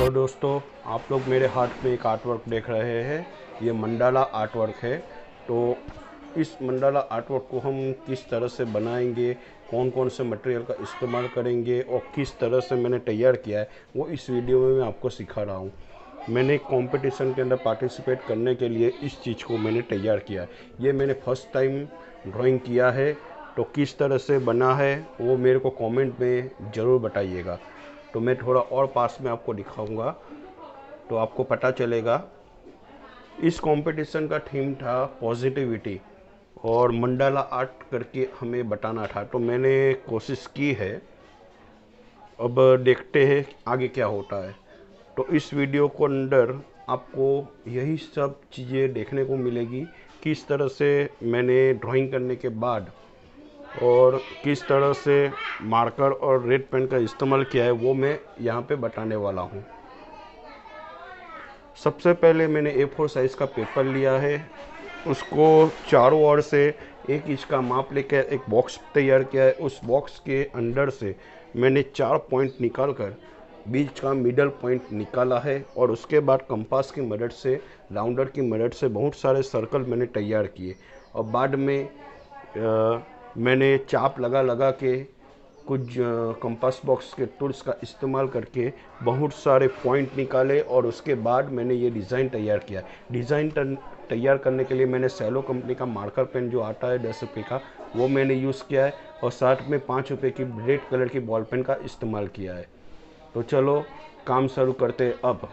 Hello दोस्तों, आप लोग मेरे हाथ में एक आर्ट वर्क देख रहे हैं। ये मंडाला आर्ट वर्क है। तो इस मंडाला आर्ट वर्क को हम किस तरह से बनाएंगे, कौन कौन से मटेरियल का इस्तेमाल करेंगे और किस तरह से मैंने तैयार किया है, वो इस वीडियो में मैं आपको सिखा रहा हूँ। मैंने कंपटीशन के अंदर पार्टिसिपेट करने के लिए इस चीज़ को मैंने तैयार किया है। ये मैंने फर्स्ट टाइम ड्राइंग किया है। तो किस तरह से बना है वो मेरे को कमेंट में ज़रूर बताइएगा। तो मैं थोड़ा और पास में आपको दिखाऊंगा तो आपको पता चलेगा। इस कंपटीशन का थीम था पॉजिटिविटी और मंडाला आर्ट करके हमें बताना था। तो मैंने कोशिश की है। अब देखते हैं आगे क्या होता है। तो इस वीडियो को अंदर आपको यही सब चीज़ें देखने को मिलेगी, किस तरह से मैंने ड्राइंग करने के बाद और किस तरह से मार्कर और रेड पेन का इस्तेमाल किया है, वो मैं यहाँ पे बताने वाला हूँ। सबसे पहले मैंने A4 साइज़ का पेपर लिया है। उसको चारों ओर से 1 इंच का माप लेकर एक बॉक्स तैयार किया है। उस बॉक्स के अंदर से मैंने 4 पॉइंट निकाल कर बीच का मिडल पॉइंट निकाला है और उसके बाद कंपास की मदद से, राउंडर की मदद से बहुत सारे सर्कल मैंने तैयार किए। और बाद में मैंने चाप लगा लगा के कुछ कंपास बॉक्स के टूल्स का इस्तेमाल करके बहुत सारे पॉइंट निकाले और उसके बाद मैंने ये डिज़ाइन तैयार किया। डिज़ाइन तैयार करने के लिए मैंने सेलो कंपनी का मार्कर पेन जो आता है 10 रुपये का, वो मैंने यूज़ किया है और साथ में 5 रुपये की रेड कलर की बॉल पेन का इस्तेमाल किया है। तो चलो काम शुरू करते अब।